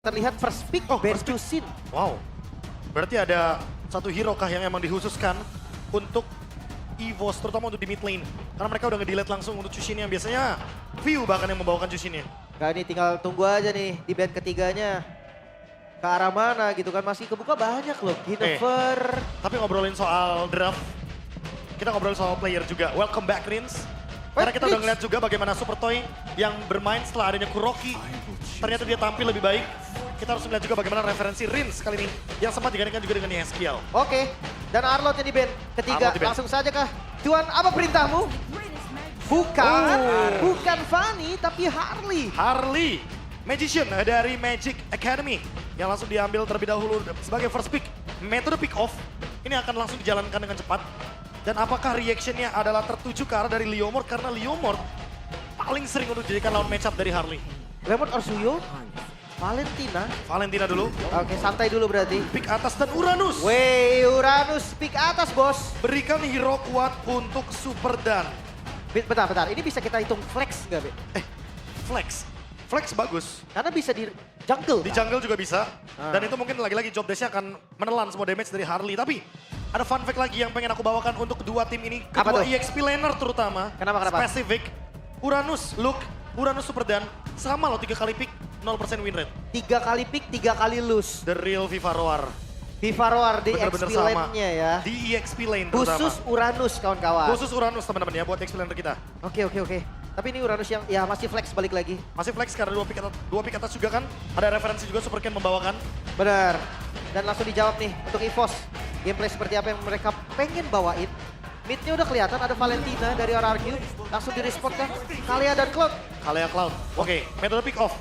Terlihat first pick Benjusin. Wow, berarti ada satu hero kah yang emang dikhususkan untuk EVOS, terutama untuk di mid lane. Karena mereka udah nge-delete langsung untuk Chushin yang biasanya View bahkan yang membawakan Chushinnya. Nah ini tinggal tunggu aja nih di band ketiganya. Ke arah mana gitu kan, masih kebuka banyak loh. Ginever. Tapi ngobrolin soal draft, kita ngobrolin soal player juga. Welcome back Rins. Karena kita udah ngeliat juga bagaimana Super Toy yang bermain setelah adanya Kuroki. Ternyata dia tampil lebih baik. Kita harus melihat juga bagaimana referensi Rins kali ini. Yang sempat digantikan juga dengan Yeskiel. Oke, dan Arlott yang di band ketiga. Arlott di band. Langsung saja kah? Tuan, apa perintahmu? Bukan, bukan Fanny tapi Harley. Harley, Magician dari Magic Academy. Yang langsung diambil terlebih dahulu sebagai first pick. Metode pick off ini akan langsung dijalankan dengan cepat. Dan apakah reactionnya adalah tertuju ke arah dari Leomord? Karena Leomord paling sering untuk dijadikan lawan matchup dari Harley. Leomord Arsuyo, Valentina dulu. Oke, santai dulu berarti. Pick atas dan Uranus. Wey, Uranus pick atas bos. Berikan hero kuat untuk Super Dan. Bentar, ini bisa kita hitung flex nggak, Be? Flex. Flex bagus. Karena bisa di jungle. Di jungle juga bisa. Dan itu mungkin lagi-lagi job desk-nya akan menelan semua damage dari Harley. Tapi ada fun fact lagi yang pengen aku bawakan untuk kedua tim ini. Apa Kedua tuh? EXP laner terutama. Kenapa? Spesifik. Uranus, Luke, Uranus Super Dan. Sama loh 3 kali pick, 0% win rate. 3 kali pick, 3 kali lose. The real Viva Roar. Viva Roar di Bener-bener XP sama. lane-nya ya. Di EXP lane terutama. Khusus Uranus kawan-kawan. Khusus Uranus teman-teman ya buat EXP laner kita. Oke. Tapi ini Uranus yang ya masih flex balik lagi. Masih flex karena dua pick atas juga kan. Ada referensi juga Super Ken membawakan. Benar. Dan langsung dijawab nih untuk EVOS. Gameplay seperti apa yang mereka pengen bawain. Mid-nya udah kelihatan ada Valentina dari RRQ. Langsung direspon kan Kalia dan Cloud. Kalia Cloud. Oke, metode pick off.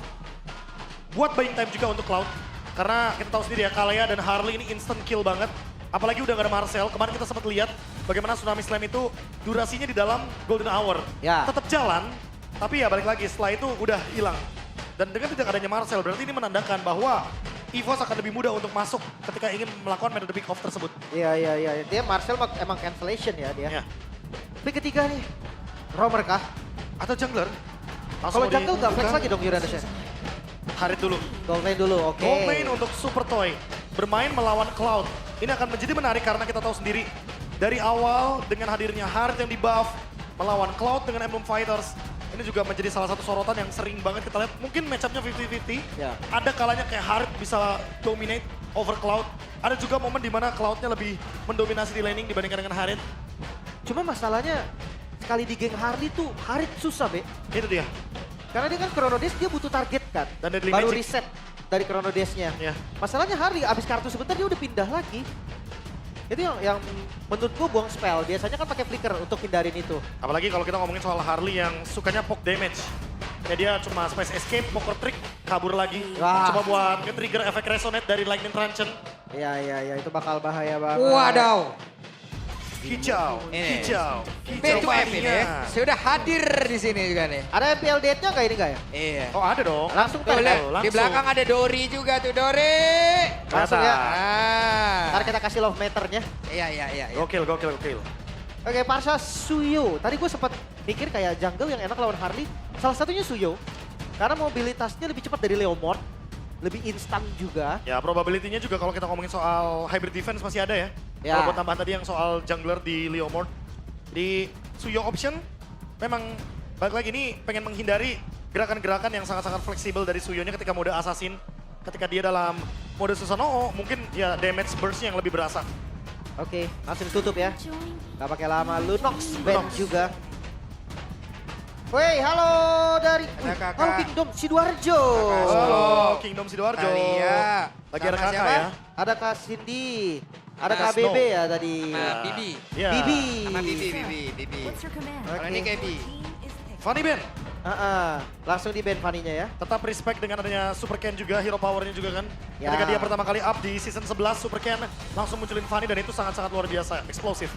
Buat buying time juga untuk Cloud. Karena kita tahu sendiri ya, Kalia dan Harley ini instant kill banget. Apalagi udah gak ada Marcel. Kemarin kita sempat lihat bagaimana Tsunami Slam itu durasinya di dalam Golden Hour. Ya. Tetap jalan, tapi ya balik lagi setelah itu udah hilang. Dan dengan tidak adanya Marcel, berarti ini menandakan bahwa EVOS akan lebih mudah untuk masuk ketika ingin melakukan metode pick off tersebut. Iya. Dia Marcel emang cancellation ya dia. Ya. Pick ketiga nih. Romer kah? Atau jungler. Langsung Kalau jungle nggak flex dibuka. lagi dong Uranusnya. Harit dulu. Gold lane dulu, oke. Gold lane untuk Super Toy. Bermain melawan Cloud. Ini akan menjadi menarik karena kita tahu sendiri. Dari awal dengan hadirnya Harit yang di buff. Melawan Cloud dengan Emblem Fighters. Ini juga menjadi salah satu sorotan yang sering banget kita lihat. Mungkin matchupnya 50-50. Ya. Ada kalanya kayak Harit bisa dominate over Cloud. Ada juga momen di mana Cloudnya lebih mendominasi di laning dibandingkan dengan Harit. Cuma masalahnya sekali di geng Harley tuh Harit susah, Be. Itu dia. Karena dia kan Chrono Dash dia butuh target kan. Dan deadly baru magic. reset dari Chrono Dash-nya. Ya. Masalahnya Harley abis kartu sebentar dia udah pindah lagi. Itu yang menurut gue buang spell. Biasanya kan pakai flicker untuk hindarin itu. Apalagi kalau kita ngomongin soal Harley yang sukanya poke damage. Ya dia cuma space escape, poker trick, kabur lagi. Wah. Coba buat nge-trigger efek resonate dari Lightning Truncheon. Iya, itu bakal bahaya banget. Wadaw. Hijau, Ini. hijau, B2F ini ya. mania. Sudah hadir di sini juga nih. Ada MPL date-nya nggak ini nggak ya? Iya. Oh ada dong. Langsung Tuh, tarik. lihat. langsung. Di belakang ada Dori juga tuh, Dori. Langsung ya. Ah. Ntar kita kasih love meternya. Iya. Gokil. Oke, Parsa Suyo. Tadi gue sempat mikir kayak jungle yang enak lawan Harley. Salah satunya Suyo. Karena mobilitasnya lebih cepat dari Leomord. Lebih instan juga. Ya probability-nya juga kalau kita ngomongin soal hybrid defense masih ada ya. Ya. Kalau buat tambahan tadi yang soal jungler di Leomord. Di Suyo option memang balik lagi ini pengen menghindari gerakan-gerakan yang sangat-sangat fleksibel dari Suyonya ketika mode assassin. Ketika dia dalam mode Susanoo mungkin ya damage burst-nya yang lebih berasa. Oke, langsung tutup ya. Gak pakai lama. Lunox band juga. Woi, halo dari Kakak. Halo Kingdom Sidoarjo. Halo Kingdom Sidoarjo. Alia. Lagi ada Sama kakak siapa? ya. Ada Kak Cindy. Ada Ada KBB Snow. ya tadi. Sama Bibi. Ya. Bibi. Sama Bibi. What's your command? Kalau ini kayak Bi. Funny Ben. Langsung di band Fanny-nya ya. Tetap respect dengan adanya Super Ken juga, hero powernya juga kan. Ya. Ketika dia pertama kali up di season 11, Super Ken langsung munculin Fanny dan itu sangat-sangat luar biasa, eksplosif.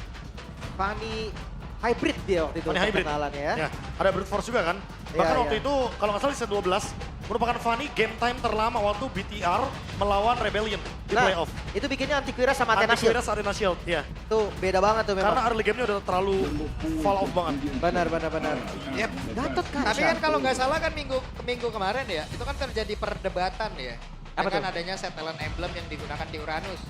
Fanny hybrid dia waktu itu. Fanny hybrid. Perkenalannya ya. Ya, ada brute force juga kan. Ya, Bahkan ya. waktu itu, kalau nggak salah di season 12, merupakan Fanny game time terlama waktu BTR melawan Rebellion di Nah, playoff. itu bikinnya Antiquira sama Athena Shield. Antivirus Athena Shield, ya. Tuh beda banget tuh memang. Karena early game-nya udah terlalu fall off banget. Benar. Yep. Gatot Kaca. Tapi kan kalau nggak salah kan minggu kemarin ya, itu kan terjadi perdebatan ya Apa dengan tuh? adanya set talent emblem yang digunakan di Uranus.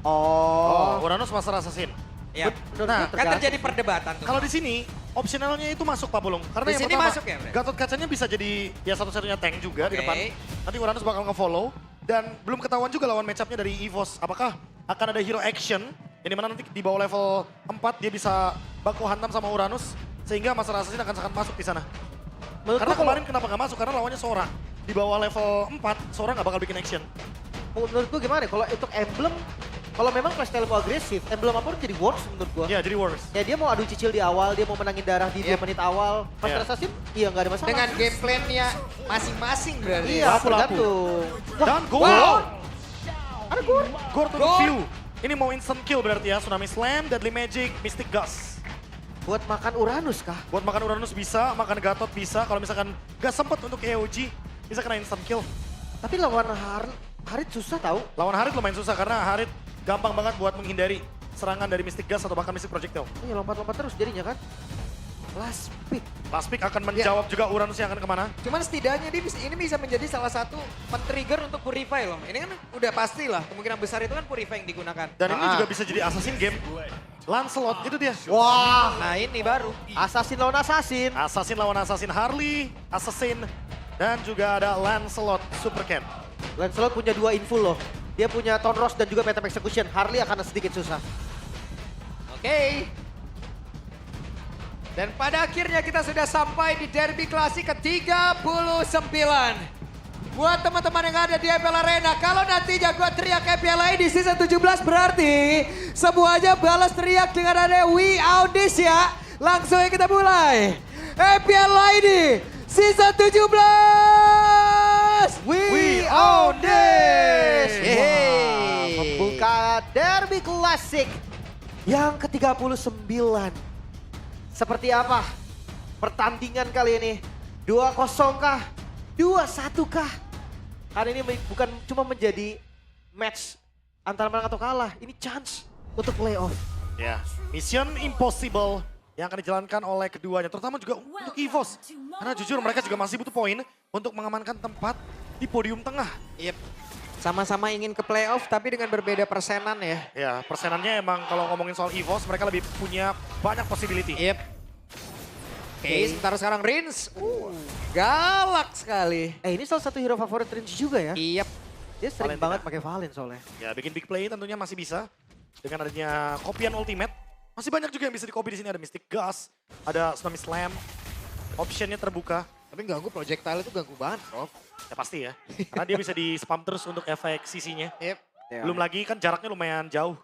Oh. Uranus Master Assassin. Iya. Menurut Nah, gue Kan tergantung. terjadi perdebatan tuh. Kalau di sini opsionalnya itu masuk Pak Bulung. Karena Di yang sini pertama, masuk ya, Bre? Gatot Kacanya bisa jadi ya satu-satunya tank juga di Oke. depan. Nanti Uranus bakal nge-follow. Dan belum ketahuan juga lawan match-up-nya dari EVOS. Apakah akan ada hero action, yang dimana nanti di bawah level 4 dia bisa baku hantam sama Uranus. Sehingga Master Assassin akan sangat masuk di sana. Menurut Karena gua kalau- kemarin kenapa nggak masuk? Karena lawannya Sora. Di bawah level 4, Sora nggak bakal bikin action. menurut gue gimana ya, kalau untuk emblem, kalau memang playstyle mau agresif, emblem apapun jadi worse menurut gue. Ya, jadi worse. Ya dia mau adu cicil di awal, dia mau menangin darah di 2 Yep. menit awal. Master Iya. Assassin, iya nggak ada masalah. Dengan game plan-nya masing-masing berarti. Iya, Lapu-lapu. tergantung. Dan gol! Wow. Ada gol. Gor to the Gor. view. Ini mau instant kill berarti ya. Tsunami Slam, Deadly Magic, Mystic Gust. Buat makan Uranus kah? Buat makan Uranus bisa, makan Gatot bisa. Kalau misalkan gak sempet untuk EOG, bisa kena instant kill. Tapi lawan Harit susah tahu. Lawan Harit lumayan susah karena Harit gampang banget buat menghindari serangan dari Mystic Gust atau bahkan Mystic Projectile. Iya lompat-lompat terus jadinya kan. Last pick. Last pick akan menjawab juga Uranus yang akan kemana. Cuman setidaknya ini bisa menjadi salah satu men-trigger untuk Purify loh. Ini kan udah pasti lah, kemungkinan besar itu kan Purify yang digunakan. Dan ini juga bisa jadi assassin game. Lancelot, itu dia. Wah, Nah ini baru. assassin lawan assassin. Assassin lawan assassin Harley, Assassin, dan juga ada Lancelot Super Cat. Lancelot punya 2 info loh. Dia punya Tonros dan juga Phantom Execution. Harley akan sedikit susah. Oke. Dan pada akhirnya kita sudah sampai di Derby Klasik ke-39. Buat teman-teman yang ada di FPL Arena, kalau nantinya gue teriak FPL ID di season 17 berarti semuanya balas teriak dengan ada We Out This ya. Langsung aja kita mulai. FPL ID season 17. We own this! Yeay. Wah, membuka Derby Classic yang ke-39. Seperti apa pertandingan kali ini? 2-0 kah? 2-1 kah? Karena ini bukan cuma menjadi match antara menang atau kalah. Ini chance untuk playoff. Ya, Mission Impossible yang akan dijalankan oleh keduanya, terutama juga untuk EVOS. Karena jujur mereka juga masih butuh poin untuk mengamankan tempat di podium tengah. Yep. Sama-sama ingin ke playoff tapi dengan berbeda persenan ya. Ya, persenannya emang kalau ngomongin soal EVOS mereka lebih punya banyak possibility. Yep. Oke, sementara sekarang Rins. Galak sekali. Ini salah satu hero favorit Rins juga ya. Yep. Dia sering Valentina. banget pakai Valen soalnya. Ya, bikin big play tentunya masih bisa. Dengan adanya kopian ultimate, masih banyak juga yang bisa di-copy di sini. Ada Mystic Gust, ada Tsunami Slam, optionnya terbuka. Tapi ganggu projectile itu ganggu banget, Prof. Ya pasti ya, karena dia bisa di-spam terus untuk efek CC-nya. Yep. Ya. Belum lagi kan jaraknya lumayan jauh.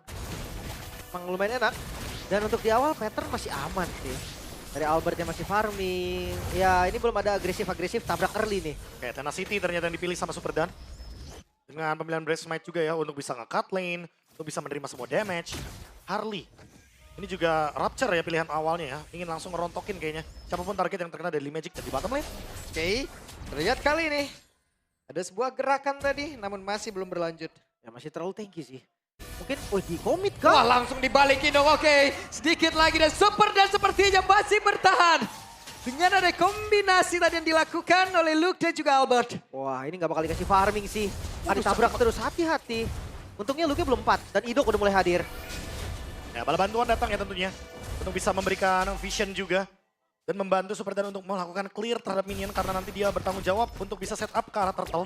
Emang lumayan enak. Dan untuk di awal pattern masih aman sih. Dari Albert yang masih farming. Ya ini belum ada agresif-agresif tabrak early nih. Kayak Tenacity ternyata yang dipilih sama Super Dan. Dengan pemilihan Breath Smite juga ya untuk bisa nge-cut lane, untuk bisa menerima semua damage. Harley. Ini juga Rapture ya pilihan awalnya ya. Ingin langsung ngerontokin kayaknya. Siapapun target yang terkena dari Magic dan di bottom lane. Oke, terlihat kali ini. Ada sebuah gerakan tadi namun masih belum berlanjut. Ya masih terlalu tinggi sih. Mungkin di komit Wah kah? langsung dibalikin dong, oke. Sedikit lagi dan Super dan sepertinya masih bertahan. Dengan ada kombinasi tadi yang dilakukan oleh Luke dan juga Albert. Wah ini gak bakal dikasih farming sih. Akan ditabrak terus, hati-hati. Untungnya Luke belum 4 dan Idok udah mulai hadir. Ya bala bantuan datang ya tentunya. Untuk bisa memberikan vision juga. Dan membantu Super Dan untuk melakukan clear terhadap minion karena nanti dia bertanggung jawab untuk bisa set up ke arah turtle.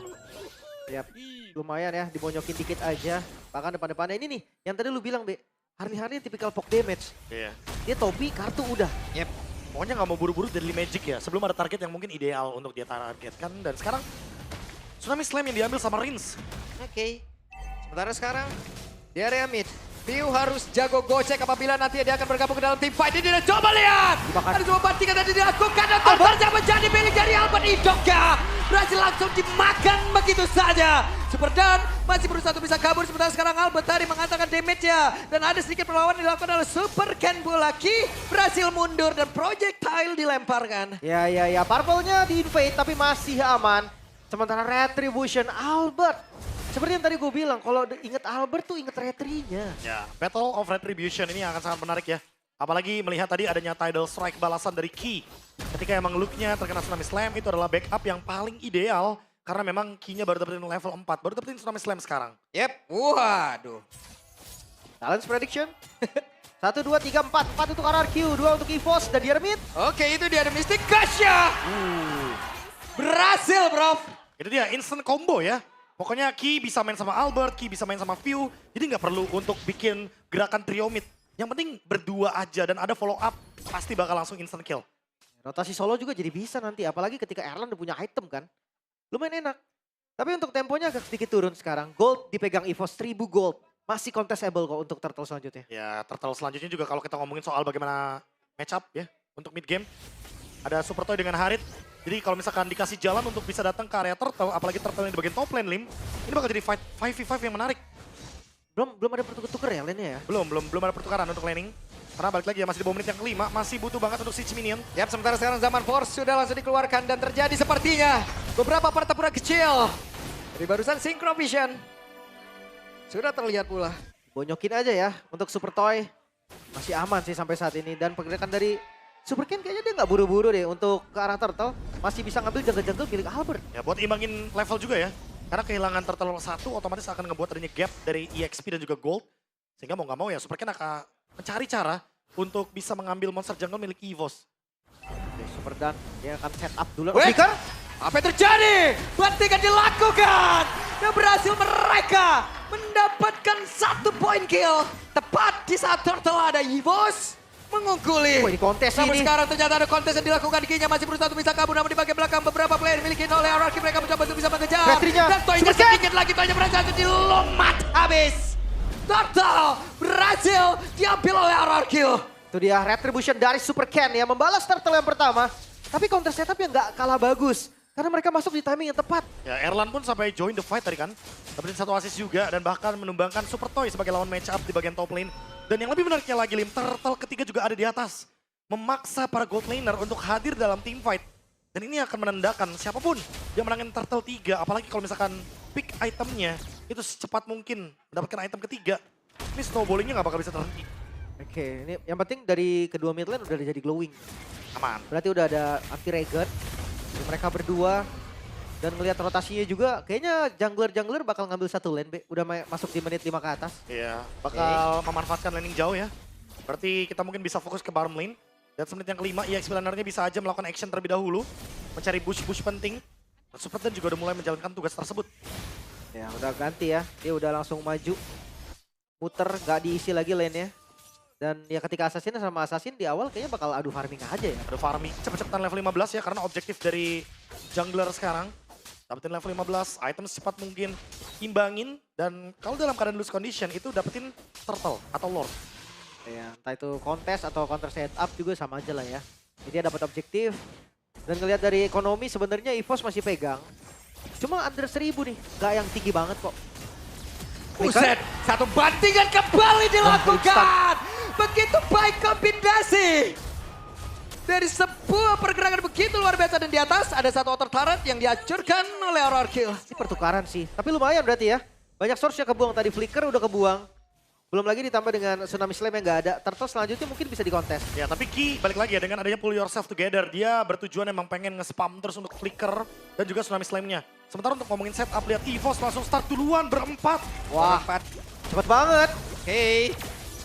Yap, lumayan ya dibonyokin dikit aja. Bahkan depan-depannya ini nih, yang tadi lu bilang Be. Harley tipikal poke damage. Iya. Dia Tobi, kartu udah. Yep. Pokoknya nggak mau buru-buru Deadly Magic ya. Sebelum ada target yang mungkin ideal untuk dia targetkan. Dan sekarang Tsunami Slam yang diambil sama Rins. Oke. Sementara sekarang di area mid. Piu harus jago gocek apabila nanti dia akan bergabung ke dalam tim fight ini. Dan coba lihat. Dimakan. Ada sebuah bantingan tadi dilakukan dan terpaksa menjadi milik dari Albert Idokya. Berhasil langsung dimakan begitu saja. Super Dan masih berusaha untuk bisa kabur. Sementara sekarang Albert tadi mengatakan damage-nya. Dan ada sedikit perlawanan dilakukan oleh Super Ken Bulaki. Berhasil mundur dan projectile dilemparkan. Ya, purple-nya di-invade tapi masih aman. Sementara Retribution Albert. Seperti yang tadi gue bilang, kalau inget Albert tuh inget Retri-nya. Ya, Battle of Retribution ini akan sangat menarik ya. Apalagi melihat tadi adanya Tidal Strike balasan dari Key. Ketika emang look-nya terkena Tsunami Slam itu adalah backup yang paling ideal. karena memang key-nya baru dapetin level 4, baru dapetin Tsunami Slam sekarang. Yep, waduh. Challenge prediction. 1, 2, 3, 4. 4 untuk RRQ, 2 untuk EVOS dan Diarmid. Oke, itu dia ada Mystic Gasha. Berhasil, bro. Itu dia instant combo ya. Pokoknya Ki bisa main sama Albert, Ki bisa main sama View. Jadi nggak perlu untuk bikin gerakan trio mid. Yang penting berdua aja dan ada follow up, pasti bakal langsung instant kill. Rotasi solo juga jadi bisa nanti, apalagi ketika Erlan udah punya item kan. Lumayan enak. Tapi untuk temponya agak sedikit turun sekarang. Gold dipegang EVOS, 1000 gold. Masih contestable kok untuk turtle selanjutnya. Ya turtle selanjutnya juga kalau kita ngomongin soal bagaimana match up ya untuk mid game. Ada Super Toy dengan Harit. Jadi kalau misalkan dikasih jalan untuk bisa datang ke area turtle, apalagi turtle yang di bagian top lane Lim, ini bakal jadi fight 5v5 yang menarik. Belum ada pertuker ya lane-nya ya? Belum ada pertukaran untuk laning. Karena balik lagi ya masih di bawah menit yang kelima, masih butuh banget untuk siege minion. Yap, sementara sekarang Zaman Force sudah langsung dikeluarkan dan terjadi sepertinya beberapa pertempuran kecil. Dari barusan Synchro Vision. Sudah terlihat pula. Bonyokin aja ya untuk Super Toy. Masih aman sih sampai saat ini. Dan pergerakan dari Super Ken kayaknya dia nggak buru-buru deh untuk ke arah turtle. Masih bisa ngambil jungle-jungle milik Albert. Ya buat imbangin level juga ya. Karena kehilangan turtle 1 otomatis akan ngebuat adanya gap dari EXP dan juga gold. Sehingga mau nggak mau ya Super Ken akan mencari cara untuk bisa mengambil monster jungle milik EVOS. Oke, Super Dan dia akan set up dulu. Wait. Flicker. Apa yang terjadi? Bantingan dilakukan. Dan berhasil mereka mendapatkan 1 point kill. Tepat di saat turtle ada EVOS mengungguli. Wah, ini kontes Namun ini. sekarang ternyata ada kontes yang dilakukan. Kinya masih berusaha untuk bisa kabur. Namun di bagian belakang beberapa player dimiliki oleh RRQ. Mereka mencoba untuk bisa mengejar. Patrinya. Dan Toynya Super Cat. sedikit lagi. Toynya berhasil untuk dilomat habis. Turtle berhasil diambil oleh RRQ. Itu dia retribution dari Super Ken yang membalas turtle yang pertama. Tapi counter setup yang nggak kalah bagus. Karena mereka masuk di timing yang tepat. Ya Erlan pun sampai join the fight tadi kan. Dapetin 1 assist juga dan bahkan menumbangkan Super Toy sebagai lawan match up di bagian top lane. Dan yang lebih menariknya lagi Lim, turtle ketiga juga ada di atas. Memaksa para gold laner untuk hadir dalam team fight. Dan ini akan menandakan siapapun yang menangin turtle 3, apalagi kalau misalkan pick itemnya itu secepat mungkin mendapatkan item ketiga. Ini snowballingnya nggak bakal bisa terhenti. Oke, ini yang penting dari kedua mid lane udah jadi glowing. Aman. Berarti udah ada anti-regen. Mereka berdua. Dan ngelihat rotasinya juga, kayaknya jungler-jungler bakal ngambil satu lane, Be. Udah masuk di menit 5 ke atas. Iya, bakal memanfaatkan laning jauh ya. Berarti kita mungkin bisa fokus ke bottom lane. Dan semenit yang kelima, EXP lanernya bisa aja melakukan action terlebih dahulu. Mencari bush-bush penting. Dan Super Ten juga udah mulai menjalankan tugas tersebut. Ya udah ganti ya, dia udah langsung maju. Muter, gak diisi lagi lane-nya. Dan ya ketika Assassin sama Assassin di awal kayaknya bakal adu farming aja ya. Ada farming, cepet-cepetan level 15 ya. Karena objektif dari jungler sekarang. Dapetin level 15, item secepat mungkin. Imbangin, dan kalau dalam keadaan loose condition itu dapetin turtle atau lord. Ya, entah itu kontes atau counter setup juga sama aja lah ya. Jadi dia dapat objektif. Dan ngelihat dari ekonomi sebenarnya EVOS masih pegang. Cuma under 1000 nih, gak yang tinggi banget kok. Buset, satu bantingan kembali dilakukan. Begitu baik kombinasi. Dari sebuah pergerakan begitu luar biasa dan di atas ada satu outer turret yang dihancurkan oleh RRQ. Ini pertukaran sih, tapi lumayan berarti ya. Banyak source yang kebuang, tadi Flicker udah kebuang. Belum lagi ditambah dengan Tsunami Slam yang gak ada. Turtle selanjutnya mungkin bisa dikontes. Ya tapi Ki balik lagi ya dengan adanya pull yourself together. Dia bertujuan emang pengen nge-spam terus untuk Flicker dan juga Tsunami Slam-nya. Sementara untuk ngomongin setup, lihat EVOS langsung start duluan berempat. Wah, cepet banget. Oke.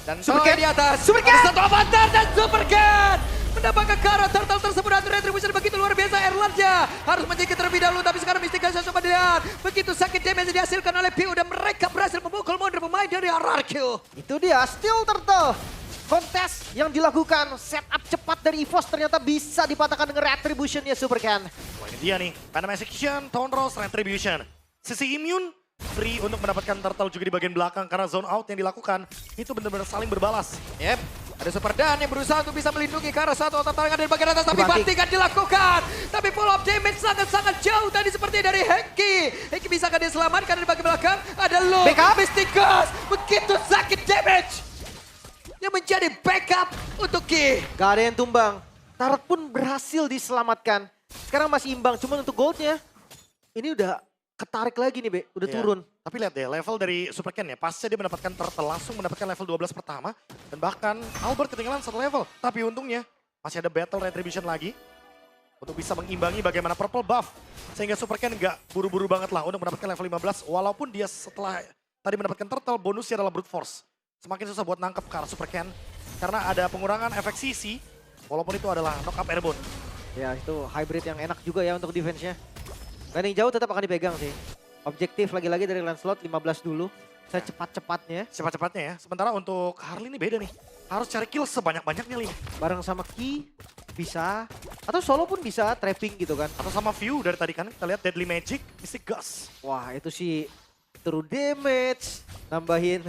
Dan Super Toy Cat. di atas. Super Ada Cat. satu avatar dan Super Cat. Mendapatkan ke arah turtle tersebut dan retribution begitu luar biasa. Erlanja harus menjadi terlebih dahulu tapi sekarang Mystic Gasha coba dilihat. Begitu sakit damage dihasilkan oleh Piu dan mereka berhasil memukul mundur pemain dari RRQ. Itu dia, Steel Turtle. Kontes yang dilakukan, setup cepat dari EVOS ternyata bisa dipatahkan dengan retributionnya Super Ken. Wah ini dia nih, Venom Execution, Tone Rose, Retribution. Sisi immune, free untuk mendapatkan turtle juga di bagian belakang karena zone out yang dilakukan itu benar-benar saling berbalas. Yep. Ada Super Dan yang berusaha untuk bisa melindungi ke arah satu otak tarangan dari bagian atas. Tapi Dibanting. bantingan dilakukan. Tapi pull up damage sangat-sangat jauh tadi seperti dari Hengki. Hengki bisakah dia selamatkan dari bagian belakang? Ada Lu, Backup. Mystic Ghost. Begitu sakit damage. Yang menjadi backup untuk Ki. Gak ada yang tumbang. Turret pun berhasil diselamatkan. Sekarang masih imbang, cuma untuk goldnya. Ini udah ketarik lagi nih, Be. Udah Ya. turun. Tapi lihat deh, level dari Super Ken ya, pasca dia mendapatkan turtle langsung mendapatkan level 12 pertama. Dan bahkan Albert ketinggalan 1 level. Tapi untungnya masih ada battle retribution lagi. untuk bisa mengimbangi bagaimana purple buff. Sehingga Super Ken nggak buru-buru banget lah untuk mendapatkan level 15. Walaupun dia setelah tadi mendapatkan turtle, bonusnya adalah brute force. Semakin susah buat nangkep ke arah Super Ken. Karena ada pengurangan efek CC, walaupun itu adalah knock up airborne. Ya itu hybrid yang enak juga ya untuk defense-nya. Landing jauh tetap akan dipegang sih. Objektif lagi-lagi dari Lancelot 15 dulu. Secepat-cepatnya. Cepat-cepatnya ya. Sementara untuk Harley ini beda nih. Harus cari kill sebanyak-banyaknya Lin. Bareng sama Ki bisa. Atau solo pun bisa trapping gitu kan. Atau sama view dari tadi kan kita lihat Deadly Magic, Mystic Gust. Wah itu sih true damage. Nambahin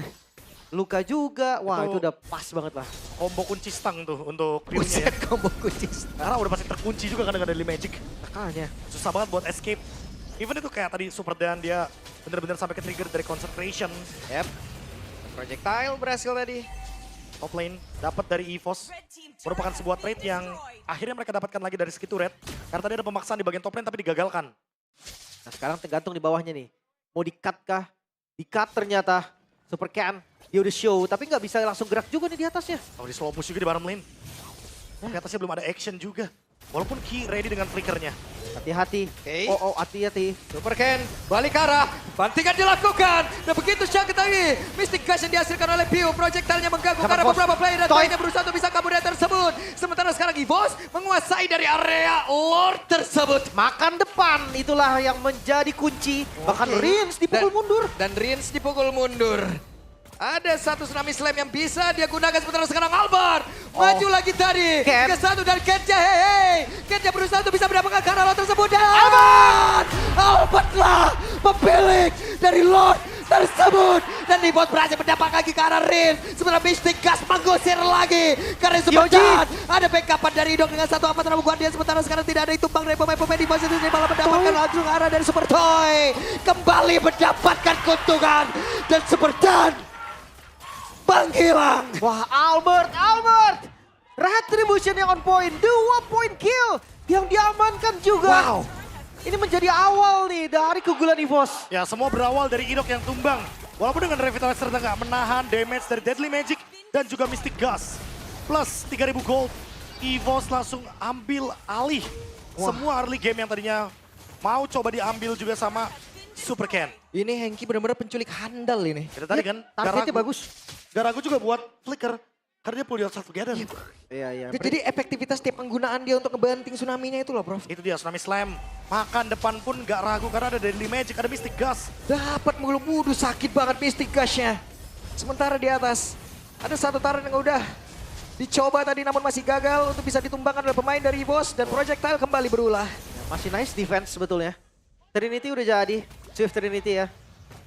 luka juga. Wah itu Itu udah pas banget lah. Combo kunci stang tuh untuk view-nya ya. Buset combo kunci. Karena udah pasti terkunci juga kan dengan Deadly Magic. Makanya. Susah banget buat escape. Even itu kayak tadi Super Dan dia bener-bener sampai ke trigger dari concentration. Yep. Projectile berhasil tadi. Top lane dapat dari EVOS. Merupakan sebuah trade yang akhirnya mereka dapatkan lagi dari Skitu Red. Karena tadi ada pemaksaan di bagian top lane tapi digagalkan. Nah sekarang tergantung di bawahnya nih. Mau di-cut kah? Di-cut ternyata. Super Ken. Dia udah show tapi nggak bisa langsung gerak juga nih di atasnya. Oh di slow push juga di bottom lane. Tapi atasnya belum ada action juga. Walaupun Ki ready dengan flickernya. Hati-hati. Oke. Oh hati-hati. Super Ken balik arah, bantingan dilakukan. Dan begitu Shang ketahui, Mystic Gush yang dihasilkan oleh Piu, projectile-nya mengganggu Dapat karena bos. beberapa player dan Toy. lainnya berusaha untuk bisa kabur dari tersebut. Sementara sekarang EVOS menguasai dari area Lord tersebut. Makan depan itulah yang menjadi kunci. Bahkan Oke. Rins dipukul Dan- mundur. Dan Rins dipukul mundur. Ada satu tsunami slam yang bisa dia gunakan sementara sekarang Albert. Maju lagi tadi. Ken. Ke satu dan Kenja hei. Kenja berusaha untuk bisa mendapatkan karena Lord tersebut. Dan Albert! Albertlah pemilik dari Lord tersebut. Dan Nibot berhasil mendapatkan lagi ke arah Rin. Sementara Mystic Gas menggusir lagi. Karena Super Yoji. Dan ada backupan dari Idok dengan satu apa buat dia. Sementara sekarang tidak ada tumbang dari pemain-pemain di posisi ini. Malah mendapatkan langsung arah dari Super Toy. Kembali mendapatkan keuntungan. Dan Super Dan menghilang. Wah Albert. Retribution yang on point. 2 point kill yang diamankan juga. Wow. Ini menjadi awal nih dari keunggulan EVOS. Ya semua berawal dari Idok yang tumbang. Walaupun dengan Revitalizer nggak menahan damage dari Deadly Magic dan juga Mystic Gust. Plus 3000 gold, EVOS langsung ambil alih. Semua early game yang tadinya mau coba diambil juga sama Super Ken. Ini Hengki benar-benar penculik handal ini. Itu tadi kan, Targetnya bagus. Gak ragu juga buat flicker. Karena dia pull yourself together. Iya. Jadi efektivitas tiap penggunaan dia untuk ngebanting tsunami-nya itu loh, Prof. Itu dia, Tsunami Slam. Makan depan pun gak ragu karena ada Deadly Magic, ada Mystic Gust. Dapat mulu wudu sakit banget Mystic Gush-nya. Sementara di atas ada satu taran yang udah dicoba tadi namun masih gagal untuk bisa ditumbangkan oleh pemain dari EVOS dan projectile kembali berulah. Masih nice defense sebetulnya. Trinity udah jadi. Swift Trinity ya.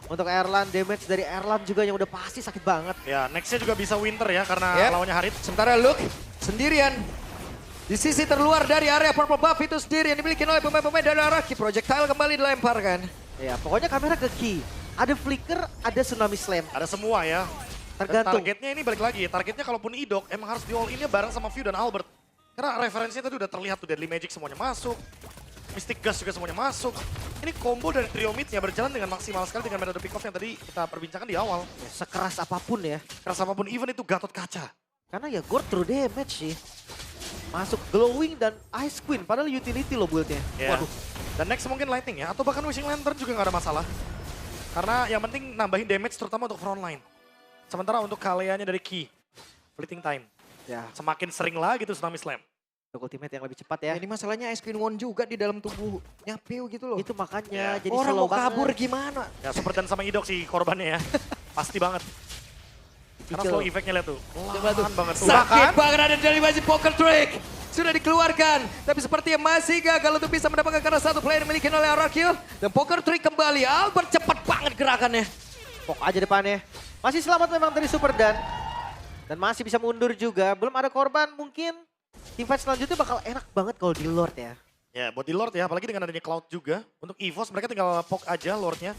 Untuk Erlan, damage dari Erlan juga yang udah pasti sakit banget. Ya, nextnya juga bisa Winter ya karena Yep. lawannya Harit. Sementara Luke sendirian di sisi terluar dari area purple buff itu sendiri yang dimiliki oleh pemain-pemain dari Araki. Projectile kembali dilemparkan. Ya pokoknya kamera ke key. Ada flicker, ada tsunami slam. Ada semua ya. Dan Tergantung. targetnya ini balik lagi, targetnya kalaupun Idok emang harus di all in-nya bareng sama View dan Albert. Karena referensinya tadi udah terlihat tuh, Deadly Magic semuanya masuk. Mystic Gust juga semuanya masuk. Ini combo dari trio mid-nya berjalan dengan maksimal sekali dengan metode pick-off yang tadi kita perbincangkan di awal. Ya, sekeras apapun ya. Keras apapun, even itu Gatot Kaca. Karena ya Gord true damage sih. Masuk glowing dan Ice Queen. Padahal utility loh build-nya. Ya. Waduh. Dan next mungkin Lightning ya, atau bahkan Wishing Lantern juga nggak ada masalah. Karena yang penting nambahin damage terutama untuk frontline. Sementara untuk kaleanya dari Ki, fleeting time. Ya Semakin sering lagi tuh Tsunami Slam. untuk ultimate yang lebih cepat ya. Ini masalahnya Ice Queen Won juga di dalam tubuhnya Piu gitu loh. Itu Ya. makanya jadi Orang slow mau kabur banget. gimana? Ya Super Dan sama Idok sih korbannya ya. Pasti banget. Karena Kecil. slow effect-nya lihat tuh. Coba tuh. Lahan banget tuh. Sakit banget ada dari masih poker trick. Sudah dikeluarkan. Tapi sepertinya masih gagal untuk bisa mendapatkan karena satu player dimiliki oleh Arakil. Dan poker trick kembali. Albert cepat banget gerakannya. Pok aja depannya. Masih selamat memang dari Super Dan. Dan masih bisa mundur juga. Belum ada korban mungkin. Team fight selanjutnya bakal enak banget kalau di Lord ya. Ya buat di Lord ya, apalagi dengan adanya Cloud juga. Untuk EVOS mereka tinggal poke aja Lordnya.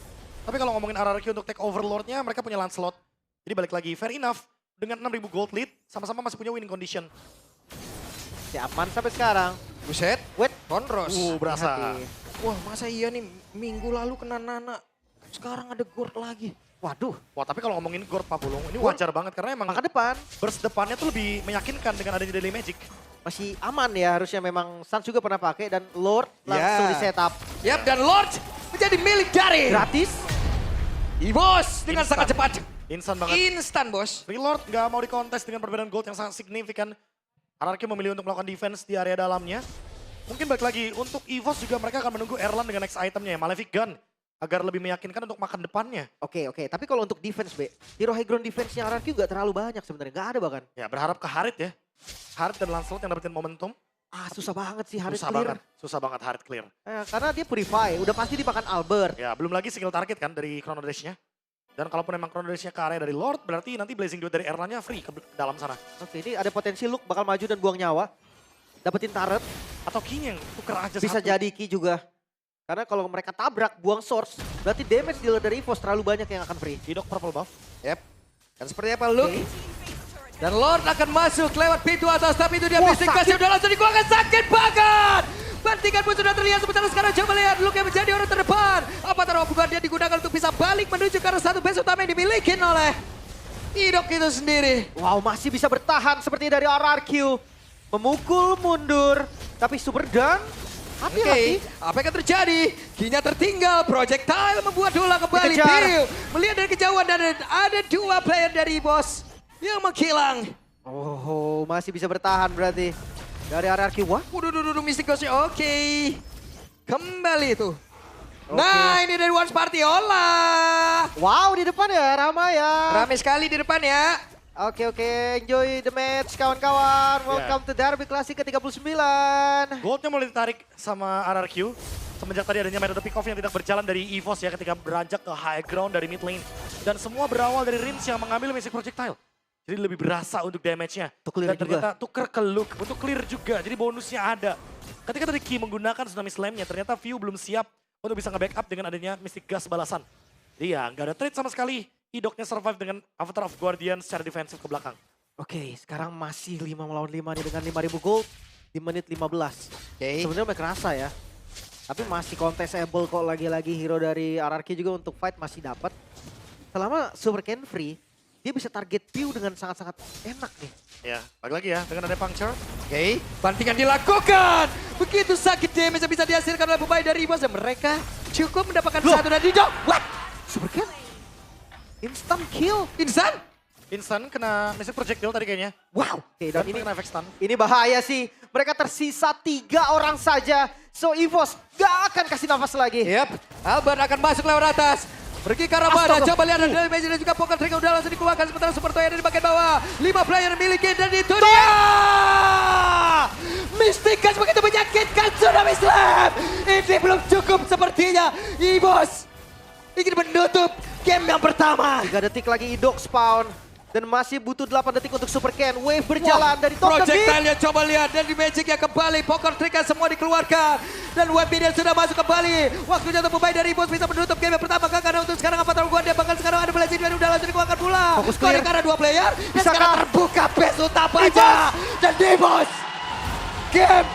Tapi kalau ngomongin RRQ untuk take over Lordnya, mereka punya Lancelot. Jadi balik lagi, fair enough. Dengan 6.000 gold lead, sama-sama masih punya winning condition. Si aman sampai sekarang. Buset. Wait. Conros. Berasa. Hati-hati. Wah masa iya nih minggu lalu kena Nana. Sekarang ada Gord lagi. Waduh. Wah tapi kalau ngomongin Gord Papulung, ini wajar banget karena emang Maka depan. burst depannya tuh lebih meyakinkan dengan adanya Deadly Magic. masih aman ya, harusnya memang Sans juga pernah pakai dan Lord langsung Ya. di setup. Yap, dan Lord menjadi milik dari Gratis. EVOS dengan Instan. sangat cepat. Instan banget. Instan, bos. Relord nggak mau dikontes dengan perbedaan gold yang sangat signifikan. RRQ memilih untuk melakukan defense di area dalamnya. Mungkin balik lagi, untuk EVOS juga mereka akan menunggu Erlan dengan next itemnya ya, Malefic Gun. Agar lebih meyakinkan untuk makan depannya. Oke, tapi kalau untuk defense, hero high ground defense-nya RRQ nggak terlalu banyak sebenarnya, nggak ada bahkan. Ya berharap ke Harit ya. Harit dan Lancelot yang dapetin momentum. Susah banget sih Harit Susah clear. banget, susah banget Harit clear. Karena dia purify, udah pasti dimakan Albert. Ya belum lagi skill target kan dari Chrono Dash-nya. Dan kalaupun emang Chrono Dash-nya ke area dari Lord, berarti nanti Blazing Duet dari Erlannya free ke dalam sana. Oke, ini ada potensi Luke bakal maju dan buang nyawa. Dapetin turret, Atau King yang tuker aja bisa satu. jadi Ki juga. Karena kalau mereka tabrak, buang source, berarti damage dealer dari EVOS terlalu banyak yang akan free. Hidok purple buff. Yep. Dan seperti apa, Luke? Oke. Dan Lord akan masuk lewat pintu atas, tapi itu dia Wah, Mystic sakit. Kasih udah langsung dikeluarkan, sakit banget! Bantingan pun sudah terlihat, sementara sekarang coba lihat Luke yang menjadi orang terdepan. Apa taruh bukan dia digunakan untuk bisa balik menuju ke arah satu base utama yang dimiliki oleh Idok itu sendiri. Wow, masih bisa bertahan seperti dari RRQ. Memukul mundur, tapi super dan Oke, hati-hati. apa yang akan terjadi? Kinya tertinggal, projectile membuat bola kembali. Dikejar. Bill melihat dari kejauhan dan ada dua player dari bos yang menghilang. Oh, masih bisa bertahan berarti. Dari RRQ, wah. Waduh, Mystic Ghost-nya oke. Kembali tuh. Nah, ini dari Once Party, olah. Wow, di depan ya, ramai ya. Rame sekali di depan ya. Oke, enjoy the match kawan-kawan. Welcome to Derby Classic ke-39. Goldnya mulai ditarik sama RRQ. Semenjak tadi adanya metode pick off yang tidak berjalan dari EVOS ya ketika beranjak ke high ground dari mid lane. Dan semua berawal dari Rins yang mengambil Mystic Projectile. Jadi lebih berasa untuk damage-nya. Untuk clear Dan ternyata tuker ke Luke untuk clear juga. Jadi bonusnya ada. Ketika tadi Ki menggunakan Tsunami Slam-nya, ternyata View belum siap untuk bisa nge-backup dengan adanya Mystic Gas balasan. Jadi ya nggak ada trade sama sekali. Idoknya survive dengan Avatar of Guardian secara defensif ke belakang. Oke, sekarang masih 5 melawan 5 nih dengan 5.000 gold di menit 15. Oke. Sebenarnya mereka kerasa ya. Tapi masih contestable kok lagi-lagi hero dari RRQ juga untuk fight masih dapat. Selama Super Can free, dia bisa target view dengan sangat-sangat enak nih. Ya, balik lagi ya dengan ada puncture. Oke, bantingan dilakukan. Begitu sakit damage yang bisa dihasilkan oleh pemain dari bos dan mereka cukup mendapatkan Loh. satu dan Didok. What? Super Can? Instant kill. Insan? Instant kena Mystic Projectile tadi kayaknya. Wow. Oke, dan Dan ini kena efek stun. ini bahaya sih. Mereka tersisa 3 orang saja. So EVOS gak akan kasih nafas lagi. Yap, Albert akan masuk lewat atas. Pergi ke arah mana? Astaga. Coba lihat ada damage dan juga Poker Trick udah langsung dikeluarkan. Sementara Super Toy ada di bagian bawah. 5 player miliki dan itu dia. Mystic Gas begitu menyakitkan Tsunami Slam. Ini belum cukup sepertinya. EVOS ingin menutup game yang pertama. 3 detik lagi Idok spawn. Dan masih butuh 8 detik untuk Super Can. Wave berjalan dari top ke mid. Projectile-nya coba lihat dan di Magic-nya kembali. Poker Trick semua dikeluarkan. Dan Web Minion sudah masuk kembali. Waktunya untuk pemain dari Bos bisa menutup game yang pertama. Karena untuk sekarang apa tahu dia bakal sekarang ada Blazing Duet udah langsung dikeluarkan pula. Fokus clear. Karena 2 player. Dan Bisa sekarang kah? terbuka base utamanya. Dan di Bos. Game